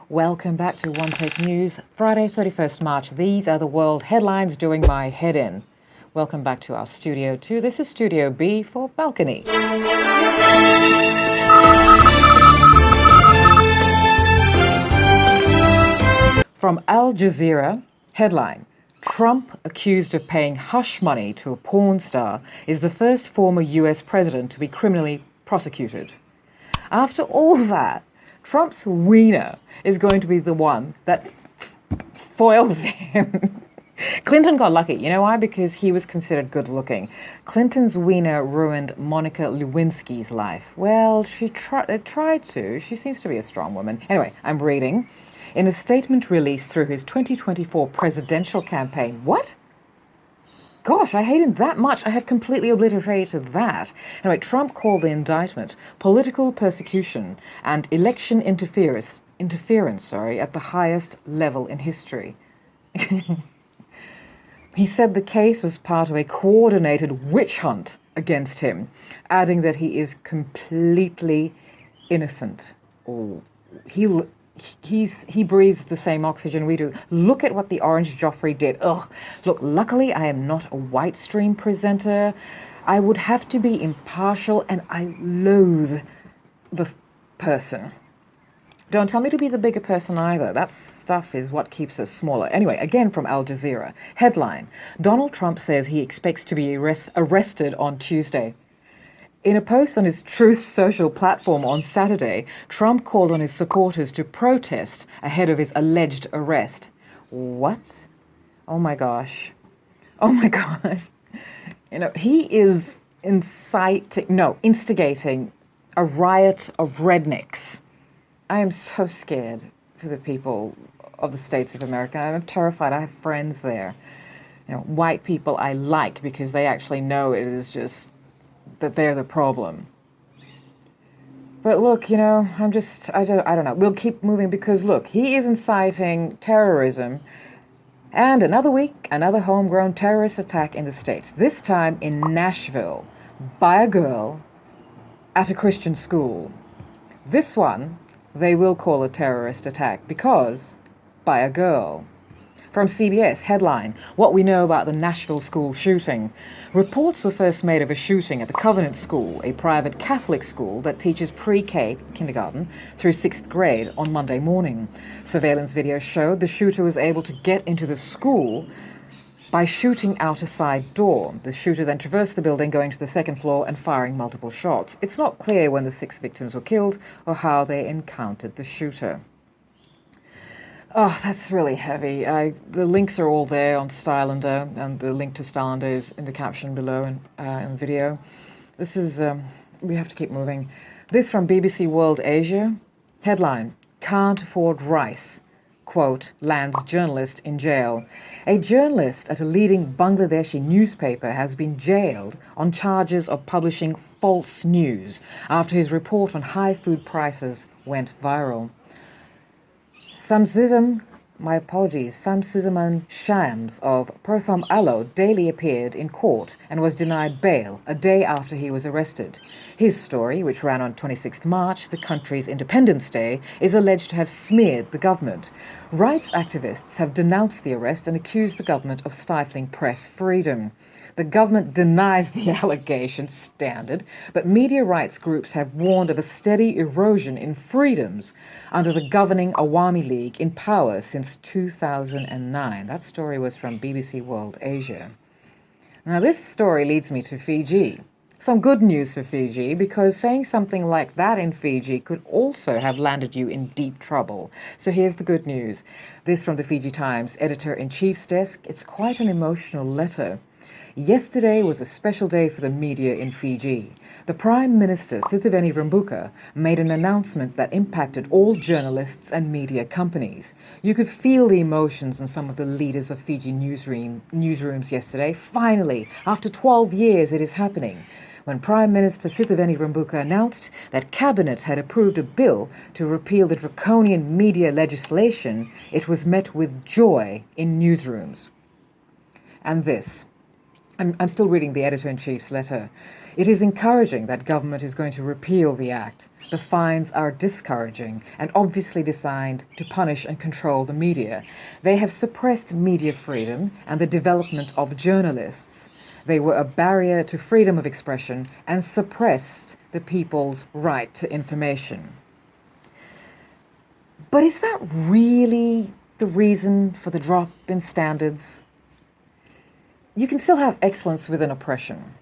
Welcome back to One Take News, Friday 31st March. These are the world headlines doing my head in. Welcome back to our Studio 2. This is Studio B for Balcony. From Al Jazeera, headline: Trump, accused of paying hush money to a porn star, is the first former US president to be criminally prosecuted. After all that, Trump's wiener is going to be the one that foils him. Clinton got lucky. You know why? Because he was considered good looking. Clinton's wiener ruined Monica Lewinsky's life. Well, she tried to. She seems to be a strong woman. Anyway, I'm reading. In a statement released through his 2024 presidential campaign. What? Gosh, I hate him that much. I have completely obliterated that. Anyway, Trump called the indictment political persecution and election interference at the highest level in history. He said the case was part of a coordinated witch hunt against him, adding that he is completely innocent. Oh, he breathes the same oxygen we do. Look at what the Orange Joffrey did. Ugh. Look, luckily I am not a white stream presenter. I would have to be impartial, and I loathe the person. Don't tell me to be the bigger person either. That stuff is what keeps us smaller. Anyway, again from Al Jazeera. Headline: Donald Trump says he expects to be arrested on Tuesday. In a post on his Truth Social platform on Saturday, Trump called on his supporters to protest ahead of his alleged arrest. What? Oh my gosh. Oh my gosh. You know, he is instigating a riot of rednecks. I am so scared for the people of the States of America. I'm terrified. I have friends there. You know, white people I like because they actually know it is just that they're the problem. But look, you know, I don't know. We'll keep moving because, look, he is inciting terrorism. And another week, another homegrown terrorist attack in the States. This time in Nashville by a girl at a Christian school. This one they will call a terrorist attack because by a girl. From CBS, headline: What we know about the Nashville school shooting. Reports were first made of a shooting at the Covenant School, a private Catholic school that teaches pre-K, kindergarten, through 6th grade on Monday morning. Surveillance video showed the shooter was able to get into the school by shooting out a side door. The shooter then traversed the building, going to the second floor and firing multiple shots. It's not clear when the 6 victims were killed or how they encountered the shooter. Oh, that's really heavy. The links are all there on Stylander, and the link to Stylander is in the caption below in the video. This is, we have to keep moving. This from BBC World Asia. Headline: Can't afford rice. Quote, lands journalist in jail. A journalist at a leading Bangladeshi newspaper has been jailed on charges of publishing false news after his report on high food prices went viral. Samsuzzaman Shams of Prothom Allo daily appeared in court and was denied bail a day after he was arrested. His story, which ran on 26th March, the country's Independence Day, is alleged to have smeared the government. Rights activists have denounced the arrest and accused the government of stifling press freedom. The government denies the allegation, standard, but media rights groups have warned of a steady erosion in freedoms under the governing Awami League in power since 2009. That story was from BBC World Asia. Now, this story leads me to Fiji. Some good news for Fiji, because saying something like that in Fiji could also have landed you in deep trouble. So here's the good news. This from the Fiji Times editor-in-chief's desk. It's quite an emotional letter. Yesterday was a special day for the media in Fiji. The Prime Minister, Sitiveni Rabuka, made an announcement that impacted all journalists and media companies. You could feel the emotions in some of the leaders of Fiji newsrooms yesterday. Finally, after 12 years, it is happening. When Prime Minister Sitiveni Rabuka announced that Cabinet had approved a bill to repeal the draconian media legislation, it was met with joy in newsrooms. And this. I'm still reading the editor-in-chief's letter. It is encouraging that government is going to repeal the act. The fines are discouraging and obviously designed to punish and control the media. They have suppressed media freedom and the development of journalists. They were a barrier to freedom of expression and suppressed the people's right to information. But is that really the reason for the drop in standards? You can still have excellence within oppression.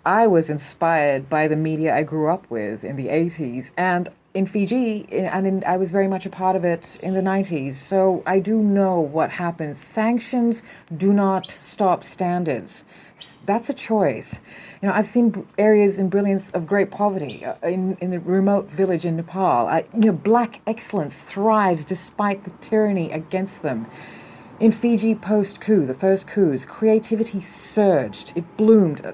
I was inspired by the media I grew up with in the 80s and in Fiji, I was very much a part of it in the 90s, so I do know what happens. Sanctions do not stop standards. That's a choice. I've seen areas in brilliance of great poverty, in the remote village in Nepal. Black excellence thrives despite the tyranny against them. In Fiji post-coup, the first coups, creativity surged. It bloomed.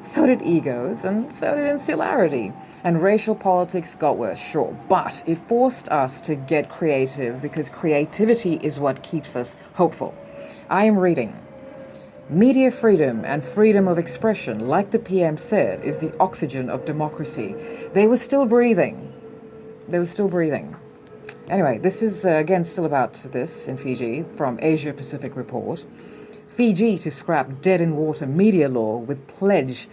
So did egos, and so did insularity. And racial politics got worse, sure, but it forced us to get creative because creativity is what keeps us hopeful. I am reading. Media freedom and freedom of expression, like the PM said, is the oxygen of democracy. They were still breathing. Anyway, this is, again, still about this in Fiji, from Asia Pacific Report. Fiji to scrap dead-in-water media law with pledge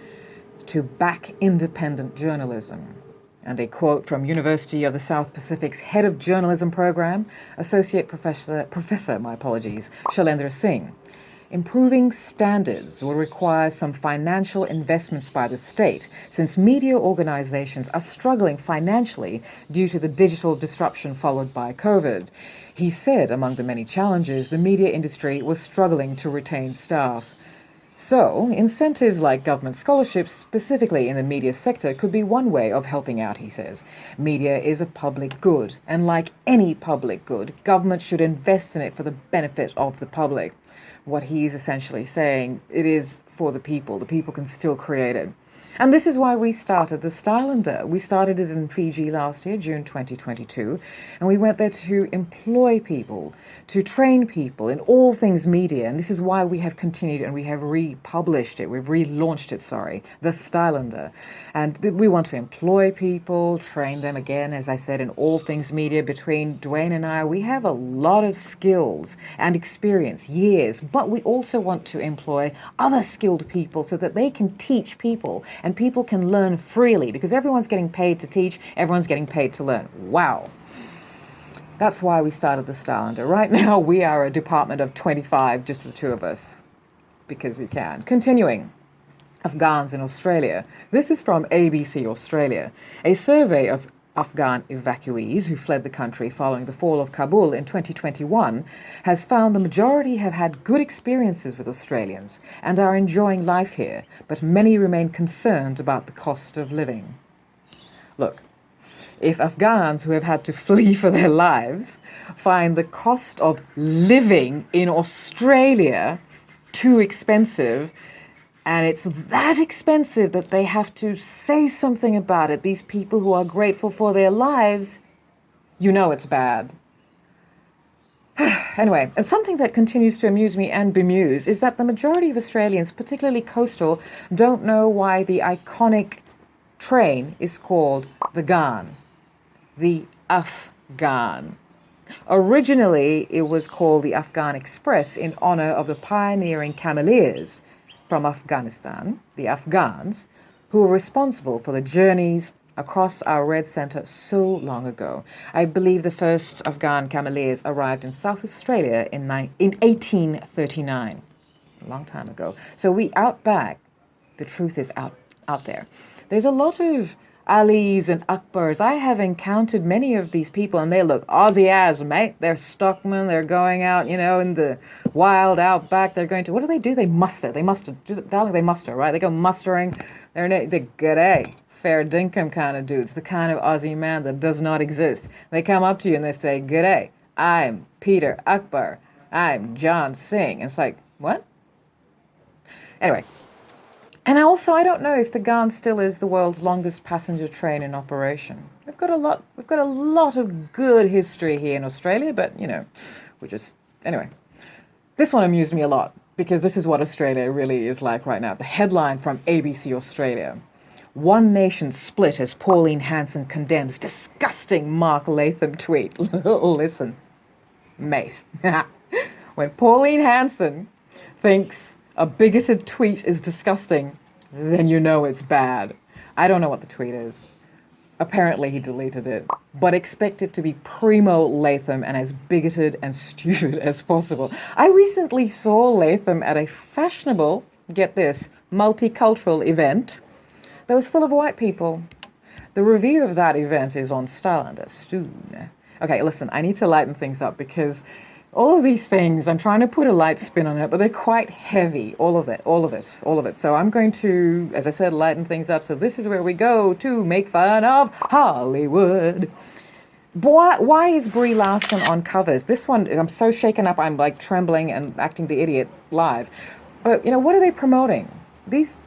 to back independent journalism. And a quote from University of the South Pacific's head of journalism program, Associate Professor, Stylander Singh. Improving standards will require some financial investments by the state, since media organizations are struggling financially due to the digital disruption followed by COVID. He said among the many challenges, the media industry was struggling to retain staff. So, incentives like government scholarships, specifically in the media sector, could be one way of helping out, he says. Media is a public good, and like any public good, government should invest in it for the benefit of the public. What he's essentially saying, it is for the people. The people can still create it. And this is why we started the Stylander. We started it in Fiji last year, June 2022, and we went there to employ people, to train people in all things media, and this is why we have continued and we have republished it, we've relaunched it, the Stylander. And we want to employ people, train them again, as I said, in all things media. Between Duane and I, we have a lot of skills and experience, years, but we also want to employ other skilled people so that they can teach people and people can learn freely, because everyone's getting paid to teach, everyone's getting paid to learn. Wow. That's why we started the Stylander. Right now, we are a department of 25, just the two of us, because we can. Continuing. Afghans in Australia. This is from ABC Australia. A survey of Afghan evacuees who fled the country following the fall of Kabul in 2021 has found the majority have had good experiences with Australians and are enjoying life here, but many remain concerned about the cost of living. Look, if Afghans who have had to flee for their lives find the cost of living in Australia too expensive, and it's that expensive that they have to say something about it, these people who are grateful for their lives, you know it's bad. Anyway, and something that continues to amuse me and bemuse is that the majority of Australians, particularly coastal, don't know why the iconic train is called the Ghan, the Afghan. Originally, it was called the Afghan Express in honor of the pioneering cameleers from Afghanistan, the Afghans, who were responsible for the journeys across our red centre so long ago. I believe the first Afghan cameleers arrived in South Australia in 1839, a long time ago. So we out back, the truth is out there. There's a lot of Alis and Akbars. I have encountered many of these people, and they look Aussie as, mate. They're stockmen. They're going out, in the wild outback. They're going to, what do? They muster. Darling, they muster, right? They go mustering. They're g'day, fair dinkum kind of dudes, the kind of Aussie man that does not exist. They come up to you and they say, g'day, I'm Peter Akbar. I'm John Singh. And it's like, what? Anyway. And also, I don't know if the Ghan still is the world's longest passenger train in operation. We've got a lot of good history here in Australia, but, anyway. This one amused me a lot. because this is what Australia really is like right now. The headline from ABC Australia. One nation split as Pauline Hanson condemns disgusting Mark Latham tweet. Listen, mate. When Pauline Hanson thinks a bigoted tweet is disgusting, then you know it's bad. I don't know what the tweet is. Apparently he deleted it, but expect it to be primo Latham and as bigoted and stupid as possible. I recently saw Latham at a fashionable, get this, multicultural event that was full of white people. The review of that event is on Stylander soon. Okay, listen, I need to lighten things up because all of these things, I'm trying to put a light spin on it, but they're quite heavy, all of it. So I'm going to, as I said, lighten things up. So this is where we go to make fun of Hollywood. Why is Brie Larson on covers? This one, I'm so shaken up, I'm like trembling and acting the idiot live. But, what are they promoting? These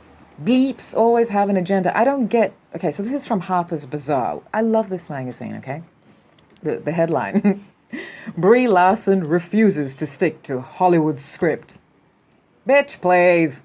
bleeps always have an agenda. I don't get, okay, so this is from Harper's Bazaar. I love this magazine, okay? The headline. Brie Larson refuses to stick to Hollywood script. Bitch, please.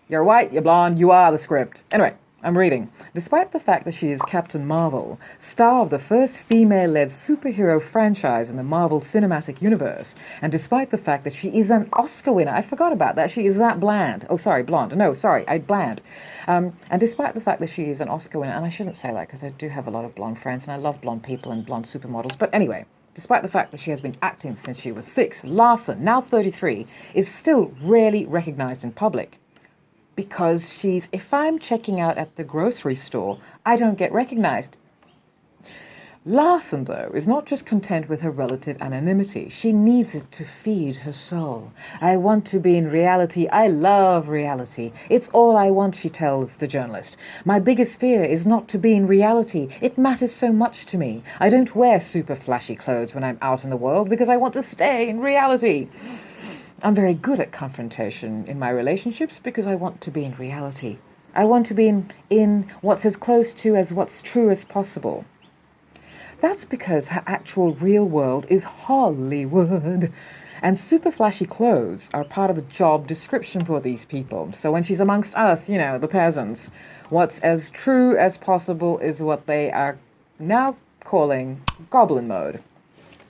You're white, you're blonde, you are the script. Anyway, I'm reading. Despite the fact that she is Captain Marvel, star of the first female-led superhero franchise in the Marvel Cinematic Universe, and despite the fact that she is an Oscar winner, I forgot about that, she is that bland. Oh, sorry, blonde. No, sorry, bland. And despite the fact that she is an Oscar winner, and I shouldn't say that because I do have a lot of blonde friends, and I love blonde people and blonde supermodels, but anyway, despite the fact that she has been acting since she was 6, Larson, now 33, is still rarely recognized in public. Because if I'm checking out at the grocery store, I don't get recognized. Larson, though, is not just content with her relative anonymity. She needs it to feed her soul. I want to be in reality. I love reality. It's all I want, she tells the journalist. My biggest fear is not to be in reality. It matters so much to me. I don't wear super flashy clothes when I'm out in the world because I want to stay in reality. I'm very good at confrontation in my relationships because I want to be in reality. I want to be in what's as close to as what's true as possible. That's because her actual real world is Hollywood. And super flashy clothes are part of the job description for these people. So when she's amongst us, the peasants, what's as true as possible is what they are now calling Goblin Mode.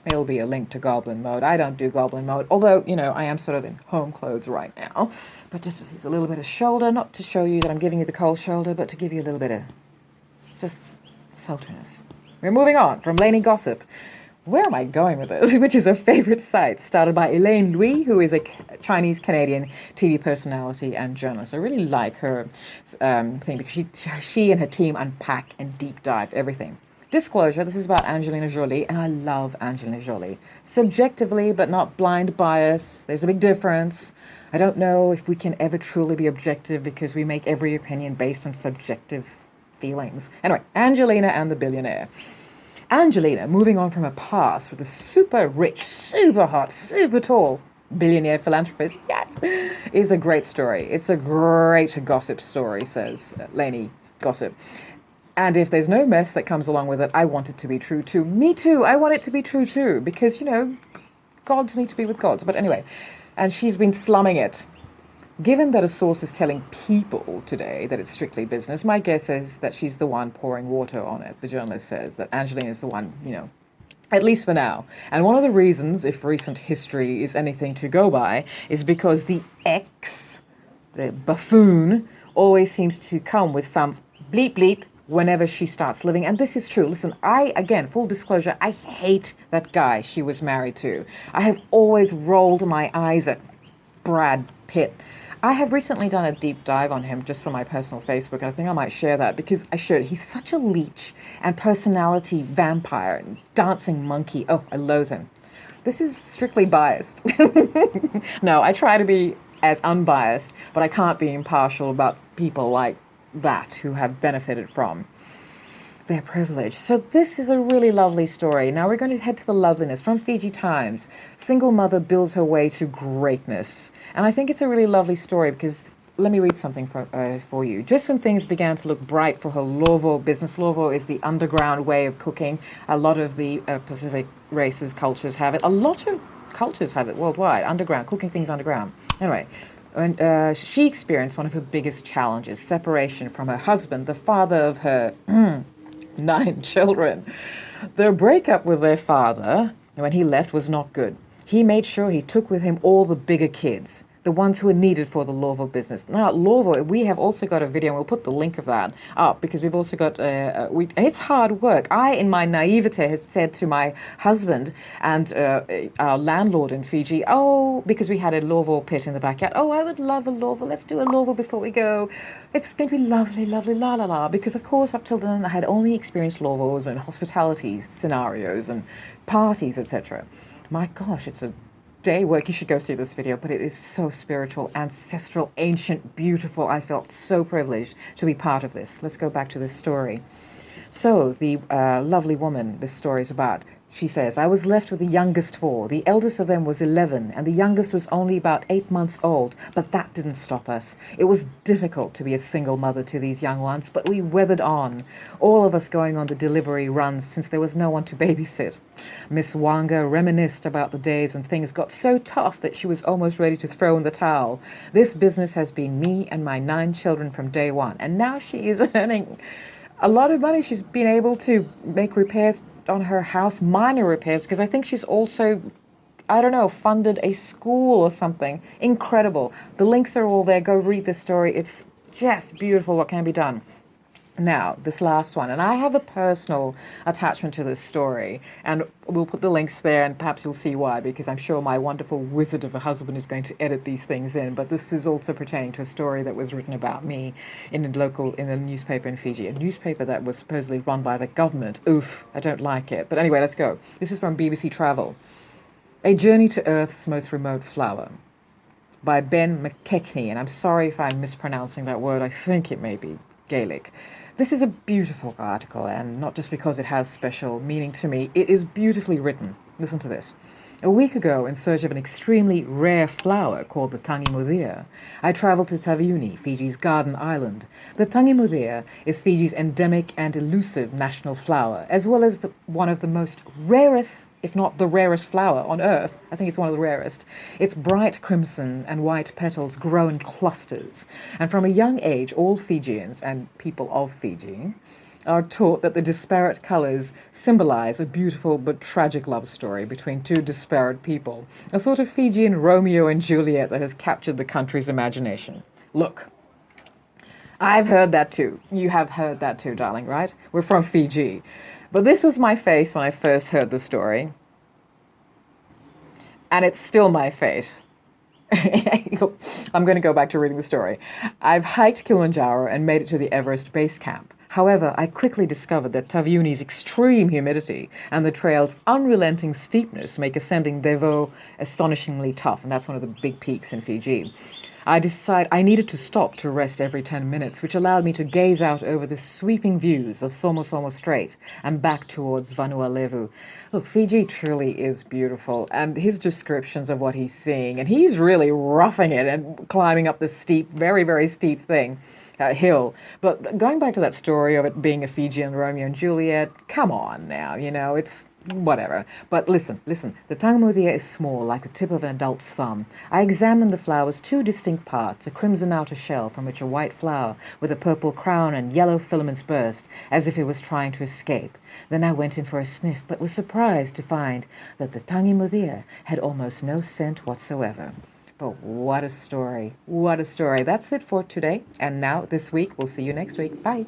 There'll be a link to Goblin Mode. I don't do Goblin Mode, although, I am sort of in home clothes right now. But just to see a little bit of shoulder, not to show you that I'm giving you the cold shoulder, but to give you a little bit of just sultriness. We're moving on from Lainey Gossip. Where am I going with this? Which is a favorite site started by Elaine Lui, who is a Chinese-Canadian TV personality and journalist. I really like her thing because she and her team unpack and deep dive everything. Disclosure, this is about Angelina Jolie, and I love Angelina Jolie. Subjectively, but not blind bias. There's a big difference. I don't know if we can ever truly be objective because we make every opinion based on subjective feelings. Anyway, Angelina and the Billionaire. Angelina, moving on from her past with a super rich, super hot, super tall billionaire philanthropist, yes, is a great story. It's a great gossip story, says Lainey Gossip. And if there's no mess that comes along with it, I want it to be true too. Me too. I want it to be true too because, gods need to be with gods. But anyway, and she's been slumming it. Given that a source is telling People today that it's strictly business, my guess is that she's the one pouring water on it. The journalist says that Angelina is the one, at least for now. And one of the reasons, if recent history is anything to go by, is because the ex, the buffoon, always seems to come with some bleep bleep whenever she starts living. And this is true. Listen, again, full disclosure, I hate that guy she was married to. I have always rolled my eyes at Brad Pitt. I have recently done a deep dive on him just for my personal Facebook, and I think I might share that because I should. He's such a leech and personality vampire and dancing monkey. Oh, I loathe him. This is strictly biased. No, I try to be as unbiased, but I can't be impartial about people like that who have benefited from their privilege. So this is a really lovely story. Now we're going to head to the loveliness from Fiji Times. Single mother builds her way to greatness. And I think it's a really lovely story because, let me read something for you. Just when things began to look bright for her Lovo business, Lovo is the underground way of cooking. A lot of the Pacific races, cultures have it. A lot of cultures have it worldwide, underground, cooking things underground. Anyway, and she experienced one of her biggest challenges, separation from her husband, the father of her 9 children. Their breakup with their father, when he left, was not good. He made sure he took with him all the bigger kids, the ones who were needed for the Lorville business. Now, Lorville, we have also got a video, and we'll put the link of that up, because we've also got, and it's hard work. I, in my naivete, had said to my husband and our landlord in Fiji, because we had a Lorville pit in the backyard, I would love a Lorville, let's do a Lorville before we go. It's going to be lovely, lovely, la la la, because of course up till then I had only experienced Lorvilles and hospitality scenarios and parties, etc. My gosh, it's a day work. You should go see this video, but it is so spiritual, ancestral, ancient, beautiful. I felt so privileged to be part of this. Let's go back to this story. So the lovely woman this story is about, she says, I was left with the youngest 4. The eldest of them was 11, and the youngest was only about 8 months old, but that didn't stop us. It was difficult to be a single mother to these young ones, but we weathered on, all of us going on the delivery runs since there was no one to babysit. Miss Wanga reminisced about the days when things got so tough that she was almost ready to throw in the towel. This business has been me and my 9 children from day one, and now she is earning a lot of money. She's been able to make repairs on her house, minor repairs, because I think she's also, funded a school or something. Incredible. The links are all there. Go read this story. It's just beautiful what can be done. Now, this last one, and I have a personal attachment to this story, and we'll put the links there, and perhaps you'll see why, because I'm sure my wonderful wizard of a husband is going to edit these things in, but this is also pertaining to a story that was written about me in a newspaper in Fiji, a newspaper that was supposedly run by the government. Oof, I don't like it. But anyway, let's go. This is from BBC Travel. A Journey to Earth's Most Remote Flower by Ben McKechnie, and I'm sorry if I'm mispronouncing that word. I think it may be Gaelic. This is a beautiful article, and not just because it has special meaning to me, it is beautifully written. Listen to this. A week ago, in search of an extremely rare flower called the Tangi Muthia, I traveled to Taveuni, Fiji's garden island. The Tangi Muthia is Fiji's endemic and elusive national flower, as well as one of the most rarest, if not the rarest flower on Earth. I think it's one of the rarest. Its bright crimson and white petals grow in clusters, and from a young age, all Fijians and people of Fiji are taught that the disparate colors symbolize a beautiful but tragic love story between 2 disparate people, a sort of Fijian Romeo and Juliet that has captured the country's imagination. Look, I've heard that too. You have heard that too, darling, right? We're from Fiji. But this was my face when I first heard the story, and it's still my face. I'm going to go back to reading the story. I've hiked Kilimanjaro and made it to the Everest base camp. However, I quickly discovered that Taveuni's extreme humidity and the trail's unrelenting steepness make ascending Devo astonishingly tough, and that's one of the big peaks in Fiji. I decided I needed to stop to rest every 10 minutes, which allowed me to gaze out over the sweeping views of Somosomo Strait and back towards Vanuatu. Look, Fiji truly is beautiful, and his descriptions of what he's seeing, and he's really roughing it and climbing up this steep, very, very steep hill. But going back to that story of it being a Fijian Romeo and Juliet, come on now, it's whatever. But listen, the Tangi Muthia is small, like the tip of an adult's thumb. I examined the flower's 2 distinct parts, a crimson outer shell from which a white flower with a purple crown and yellow filaments burst, as if it was trying to escape. Then I went in for a sniff, but was surprised to find that the Tangi Muthia had almost no scent whatsoever. But what a story. What a story. That's it for today. And now, this week, we'll see you next week. Bye.